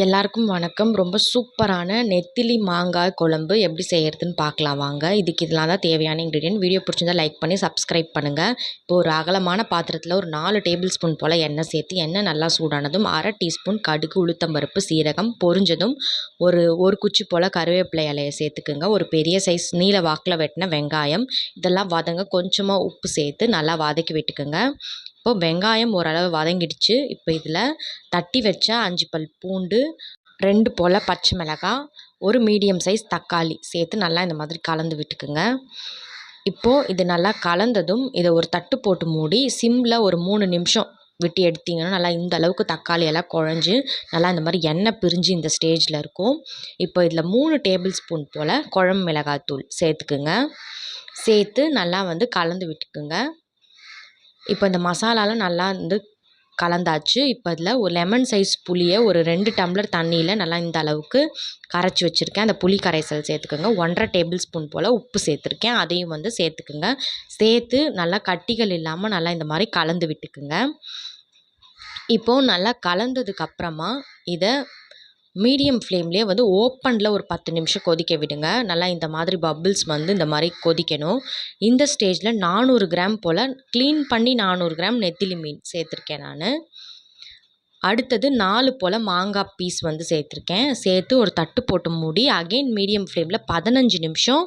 எல்லாருக்கும் வணக்கம். ரொம்ப சூப்பரான நெத்திலி மாங்காய் குழம்பு எப்படி செய்கிறதுன்னு பார்க்கலாம் வாங்க. இதெல்லாம் தான் தேவையான இன்க்ரீடியன்ட். வீடியோ பிடிச்சிருந்தா லைக் பண்ணி சப்ஸ்கிரைப் பண்ணுங்கள். இப்போ ஒரு அகலமான பாத்திரத்தில் ஒரு 4 டேபிள் ஸ்பூன் போல் எண்ணெய் சேர்த்து எண்ணெய் நல்லா சூடானதும் 1/2 டீஸ்பூன் கடுகு, உளுத்தம்பருப்பு, சீரகம் பொரிஞ்சதும் ஒரு குச்சி போல் கருவேப்பிலை இலையை சேர்த்துக்குங்க. ஒரு பெரிய சைஸ் நீல வாக்கில் வெட்டின வெங்காயம் இதெல்லாம் வதங்க கொஞ்சமாக உப்பு சேர்த்து நல்லா வதக்கி விட்டுக்குங்க. இப்போ வெங்காயம் ஓரளவு வதங்கிடுச்சு. இப்போ இதில் தட்டி வச்ச 5 பல் பூண்டு, 2 போல் பச்சை மிளகாய், ஒரு மீடியம் சைஸ் தக்காளி சேர்த்து நல்லா இந்த மாதிரி கலந்து விட்டுக்குங்க. இப்போது இது நல்லா கலந்ததும் இதை ஒரு தட்டு போட்டு மூடி சிம்மில் ஒரு 3 நிமிஷம் விட்டு எடுத்திங்கன்னா நல்லா இந்த அளவுக்கு தக்காளி எல்லாம் குழஞ்சி நல்லா இந்த மாதிரி எண்ணெய் பிரிஞ்சு இந்த ஸ்டேஜில் இருக்கும். இப்போ இதில் 3 டேபிள் ஸ்பூன் போல் குழம்பு மிளகாய்த்தூள் சேர்த்துக்குங்க. சேர்த்து நல்லா கலந்து விட்டுக்குங்க. இப்போ இந்த மசாலாலாம் நல்லா கலந்தாச்சு. இப்போ இதில் ஒரு லெமன் சைஸ் புளியை ஒரு 2 டம்ளர் தண்ணியில் நல்லா இந்த அளவுக்கு கரைச்சி வச்சுருக்கேன். அந்த புளி கரைசல் சேர்த்துக்கோங்க. 1/2 டேபிள் ஸ்பூன் போல் உப்பு சேர்த்துருக்கேன். அதையும் சேர்த்துக்குங்க. சேர்த்து நல்லா கட்டிகள் இல்லாமல் நல்லா இந்த மாதிரி கலந்து விட்டுக்குங்க. இப்போது நல்லா கலந்ததுக்கப்புறமா இதை மீடியம் ஃப்ளேம்லேயே ஓப்பனில் ஒரு 10 நிமிஷம் கொதிக்க விடுங்க. நல்லா இந்த மாதிரி பபிள்ஸ் இந்த மாதிரி கொதிக்கணும். இந்த ஸ்டேஜில் 400 கிராம் போல் க்ளீன் பண்ணி 400 கிராம் நெத்திலி மீன் சேர்த்துருக்கேன் நான். அடுத்தது 4 போல் மாங்காய் பீஸ் சேர்த்துருக்கேன். சேர்த்து ஒரு தட்டு போட்டு மூடி அகெயின் மீடியம் ஃப்ளேமில் 15 நிமிஷம்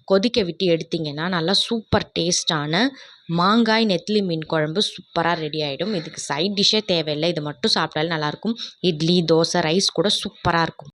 கொதிக்க விட்டு எடுத்திங்கன்னா நல்லா சூப்பர் டேஸ்டான மாங்காய் நெத்திலி மீன் குழம்பு சூப்பராக ரெடி ஆகிடும். இதுக்கு சைட் டிஷ்ஷே தேவையில்லை. இது மட்டும் சாப்பிட்டாலே நல்லாயிருக்கும். இட்லி, தோசை, ரைஸ் கூட சூப்பராக இருக்கும்.